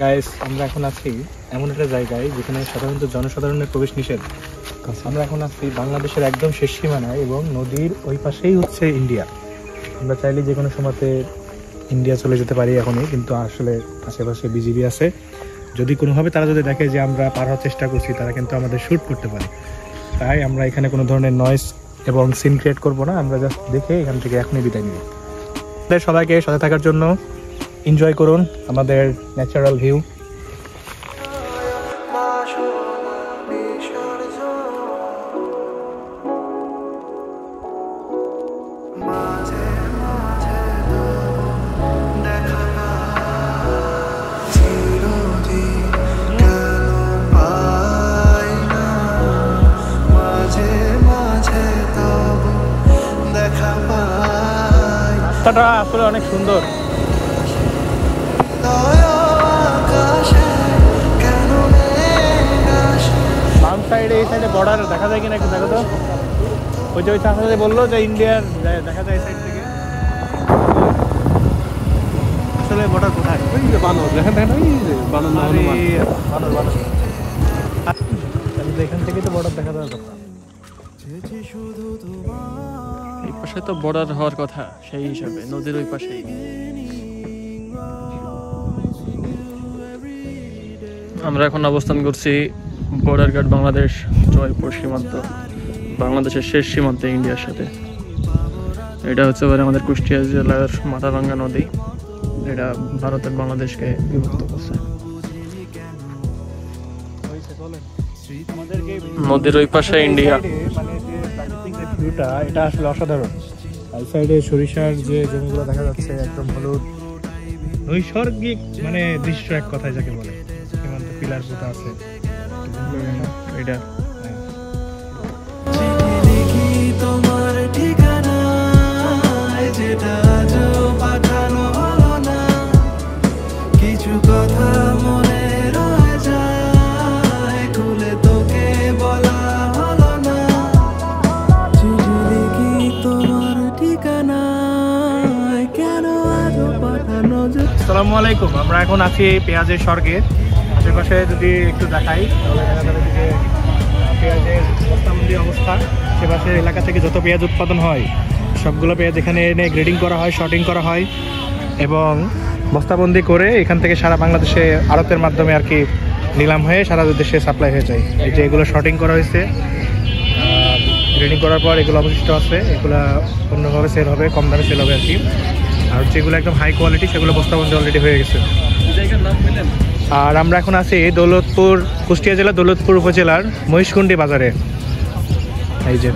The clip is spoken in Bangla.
গাইস, আমরা এখন আছি এমন একটা জায়গায় যেখানে সাধারণত জনসাধারণের প্রবেশ নিষেধ। আমরা এখন আছি বাংলাদেশের একদম শেষ সীমানায় এবং নদীর ওই পাশেই হচ্ছে ইন্ডিয়া। আমরা চাইলে যে কোনো সময়তে ইন্ডিয়া চলে যেতে পারি এখনই, কিন্তু আসলে আশেপাশে বিজিবি আছে। যদি কোনোভাবে তারা যদি দেখে যে আমরা পার হওয়ার চেষ্টা করছি, তারা কিন্তু আমাদের শ্যুট করতে পারে। তাই আমরা এখানে কোনো ধরনের নয়েজ এবং সিন ক্রিয়েট করবো না। আমরা জাস্ট দেখে এখান থেকে এখনই বিদায় নিব। সবাইকে সাথে থাকার জন্য এনজয় করুন আমাদের ন্যাচারাল ভিউ। রাস্তাটা আসলে অনেক সুন্দর। বাম সাইডে এই সাইডে বর্ডার দেখা যায় কিনা একটু দেখো তো। ওই যে ওই চাষা বললো যে ইন্ডিয়ার দেখা যায় এই সাইড থেকে। আসলে বর্ডার কোথায়? ওই যে বানর, দেখেন দেখেন ওই যে বানর বানর বানর। এখান থেকে তো বর্ডার দেখা যাওয়ার কথা। এই পাশে তো বর্ডার হওয়ার কথা, সেই হিসাবে নদীর ওই পাশেই। আমরা এখন অবস্থান করছি বর্ডার গার্ড বাংলাদেশ জয়পুর সীমান্ত, বাংলাদেশের শেষ সীমান্তে ইন্ডিয়ার সাথে। এটা হচ্ছে আমাদের কুষ্টিয়া জেলার মাথাভাঙ্গা নদী, এটা ভারতের বাংলাদেশকে বিভক্ত করছে। নদীর ওই পাশে ইন্ডিয়া। মানে যে প্রাকৃতিক যে ভিউটা, এটা আসলে অসাধারণ। এই সাইডে সরিষার যে জমিগুলো দেখা যাচ্ছে একদম হলুদ, নৈসর্গিক মানে দৃশ্য এক কথায় যাকে বলে। সীমান্ত পিলার পোতা আছে এটা। কিছু কথা মনে রয়ে যায়, খুলে তোকে বলা হলো না। চিঠি লিখি তোমার ঠিকানা, কেন আজও পাঠানো যায়। আসসালামু আলাইকুম। আমরা এখন আছি পেঁয়াজের স্বর্গে। আশেপাশে যদি একটু দেখাই তাহলে দেখা যাবে যে পেঁয়াজের বস্তাবন্দি অবস্থা। আশেপাশের এলাকা থেকে যত পেঁয়াজ উৎপাদন হয় সবগুলো পেঁয়াজ এখানে এনে গ্রেডিং করা হয়, শর্টিং করা হয় এবং বস্তাবন্দি করে এখান থেকে সারা বাংলাদেশে আড়তের মাধ্যমে আর কি নিলাম হয়ে সারা দেশে সাপ্লাই হয়ে যায়। এই যে এগুলো শর্টিং করা হয়েছে, গ্রেডিং করার পর এগুলো অবশিষ্ট আছে, এগুলো অন্যভাবে সেল হবে, কম দামে সেল হবে আর কি। আর যেগুলো একদম হাই কোয়ালিটি সেগুলো বস্তাবন্দি অলরেডি হয়ে গেছে। আর আমরা এখন আছি দৌলতপুর, কুষ্টিয়া জেলা দৌলতপুর উপজেলার মহিষকুণ্ডি বাজারে। এই যে